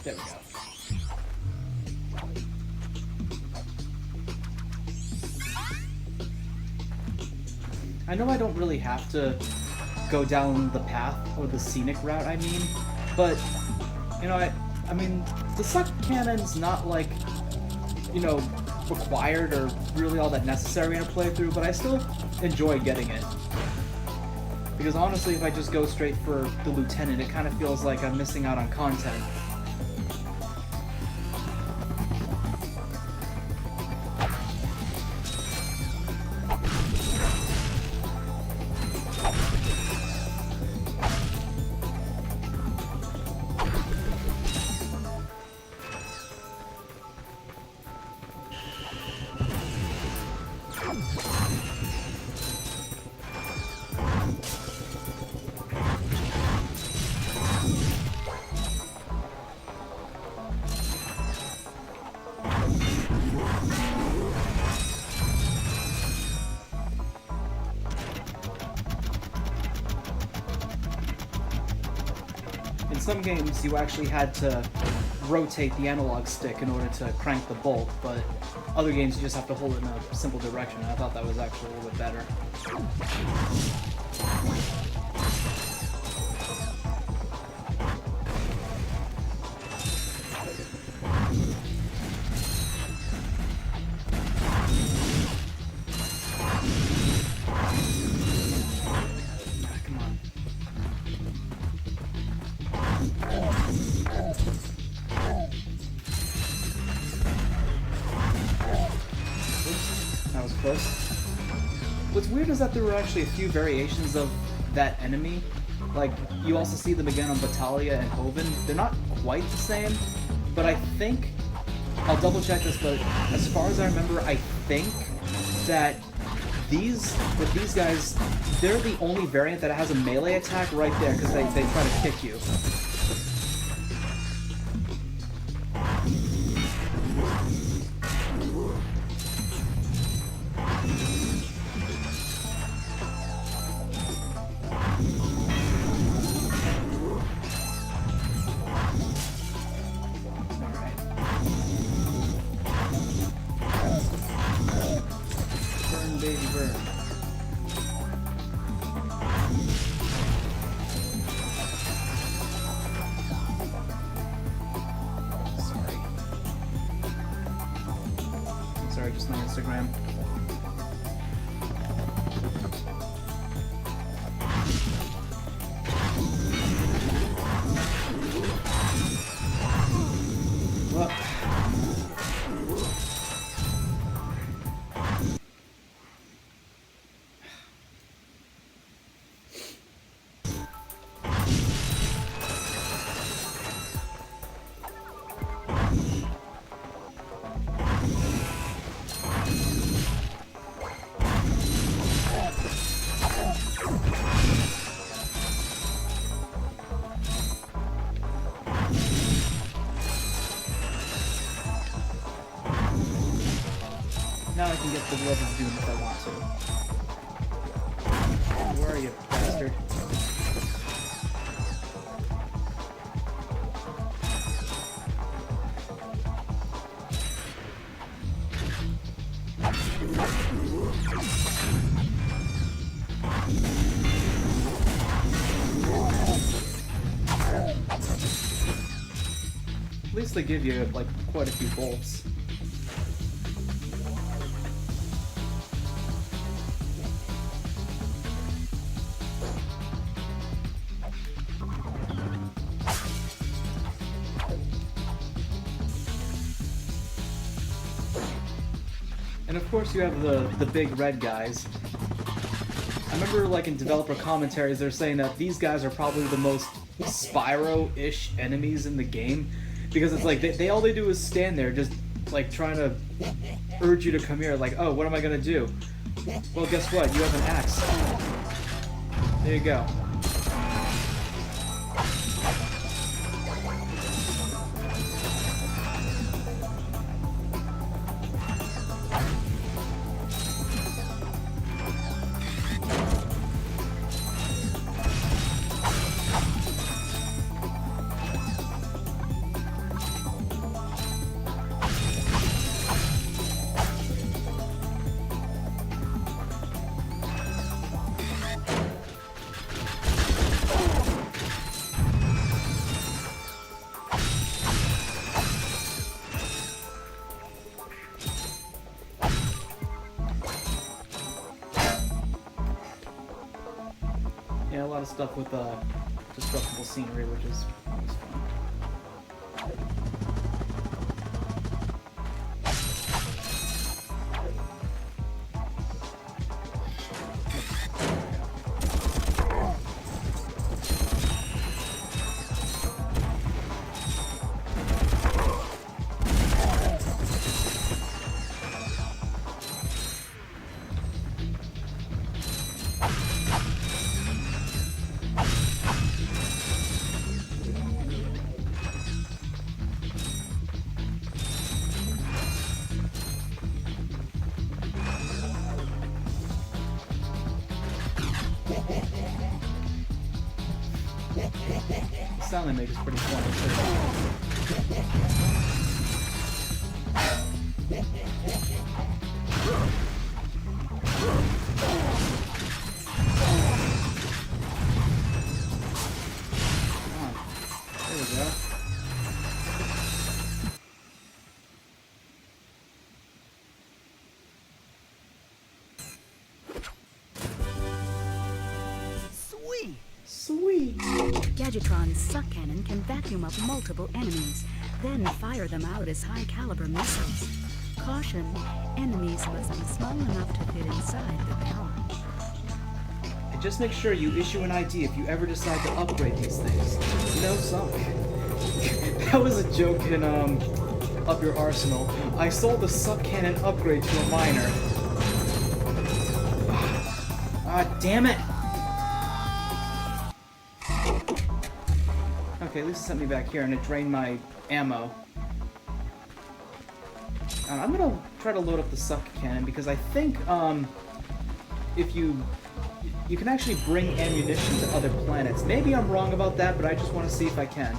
There we go. I know I don't really have to go down the path or the scenic route, I mean, but, you know, I mean, the suck cannon's not, like, you know, required or really all that necessary in a playthrough, but I still enjoy getting it. Because honestly, if I just go straight for the lieutenant, it kind of feels like I'm missing out on content. In some games, you actually had to rotate the analog stick in order to crank the bolt, but other games you just have to hold it in a simple direction, and I thought that was actually a little bit better. That was close. What's weird is that there were actually a few variations of that enemy. Like, you also see them again on Battaglia and Hoven. They're not quite the same, but I think... I'll double check this, but as far as I remember, I think that these guys, they're the only variant that has a melee attack right there, because they try to kick you. Baby burn. Sorry, just my Instagram. Well. Now I can get the Glove of Doom if I want to. Where are you, bastard? At least they give you, like, quite a few bolts. And of course you have the big red guys. I remember, like, in developer commentaries they're saying that these guys are probably the most Spyro-ish enemies in the game, because it's like they all they do is stand there just like trying to urge you to come here, like, oh, what am I gonna do? Well, guess what? You have an axe. There you go. Yeah, a lot of stuff with destructible scenery, which is always fun. The sound they make is pretty funny too. go.
Sweet!
Sweet!
Gadgetron's suck cannon can vacuum up multiple enemies, then fire them out as high-caliber missiles. Caution, enemies must be small enough to fit inside the barrel.
And just make sure you issue an ID if you ever decide to upgrade these things. No sunk. That was a joke in, Up Your Arsenal. I sold the suck cannon upgrade to a miner. Ah, damn it! Okay, at least it sent me back here and it drained my ammo. I'm gonna try to load up the suck cannon because I think, if you can actually bring ammunition to other planets. Maybe I'm wrong about that, but I just want to see if I can.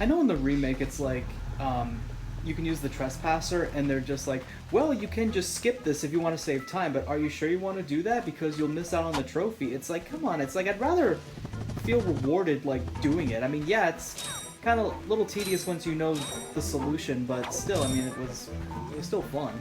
I know in the remake it's like, you can use the Trespasser, and they're just like, well, you can just skip this if you want to save time, but are you sure you want to do that? Because you'll miss out on the trophy. It's like, come on, it's like, I'd rather feel rewarded, like, doing it. I mean, yeah, it's kind of a little tedious once you know the solution, but still, I mean, it was still fun.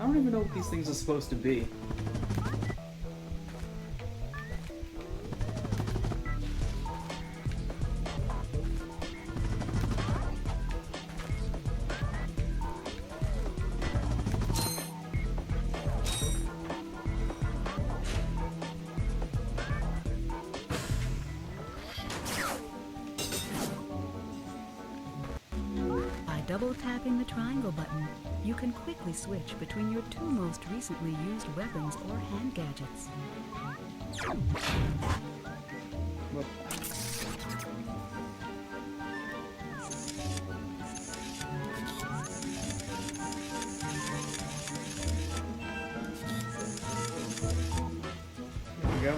I don't even know what these things are supposed to be.
By double-tapping the triangle button, you can quickly switch between your two most recently used weapons or hand gadgets.
Whoop. There we go.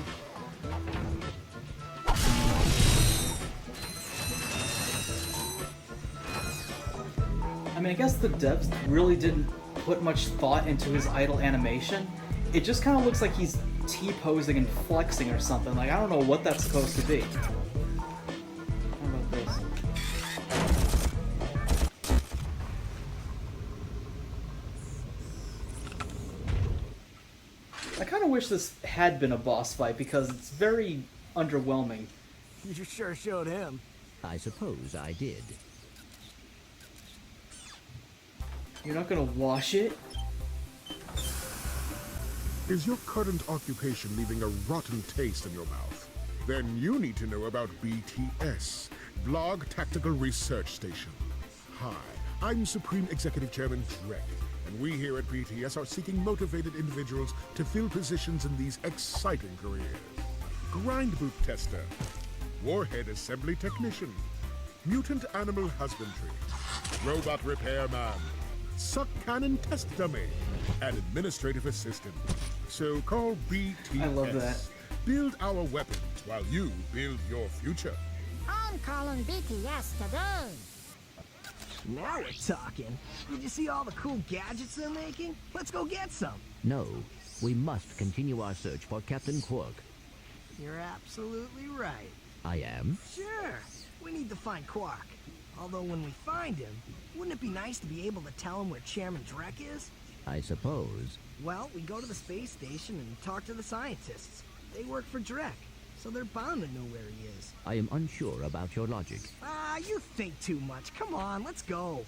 I mean, I guess the devs really didn't put much thought into his idle animation. It just kind of looks like he's T-posing and flexing or something. Like, I don't know what that's supposed to be. How about this? I kind of wish this had been a boss fight because it's very underwhelming.
You sure showed him.
I suppose I did.
You're not gonna wash it?
Is your current occupation leaving a rotten taste in your mouth? Then you need to know about BTS, Blog Tactical Research Station. Hi, I'm Supreme Executive Chairman Drek, and we here at BTS are seeking motivated individuals to fill positions in these exciting careers. Grind boot tester, warhead assembly technician, mutant animal husbandry, robot repairman, suck cannon test dummy, and administrative assistant. So call BTS.
I love that.
Build our weapons while you build your future.
I'm calling BTS today.
Now we're talking. Did you see all the cool gadgets they're making? Let's go get some.
No, we must continue our search for Captain Quark.
You're absolutely right.
I am?
Sure. We need to find Quark. Although when we find him, wouldn't it be nice to be able to tell him where Chairman Drek is?
I suppose.
Well, we go to the space station and talk to the scientists. They work for Drek, so they're bound to know where he is.
I am unsure about your logic.
Ah, you think too much. Come on, let's go.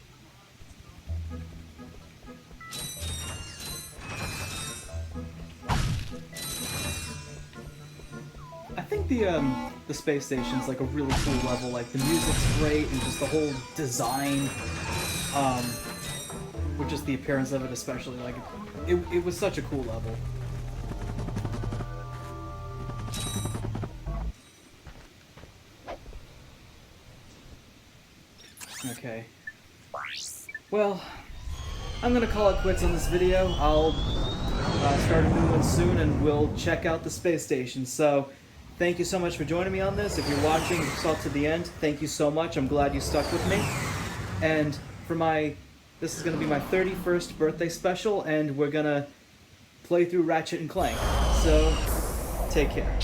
I think the space station's like a really cool level. Like the music's great and just the whole design, with just the appearance of it, especially. Like it was such a cool level. Okay. Well, I'm gonna call it quits on this video. I'll start a new one soon, and we'll check out the space station. So, thank you so much for joining me on this. If you're watching, you saw to the end, thank you so much. I'm glad you stuck with me. And for this is gonna be my 31st birthday special, and we're gonna play through Ratchet and Clank. So, take care.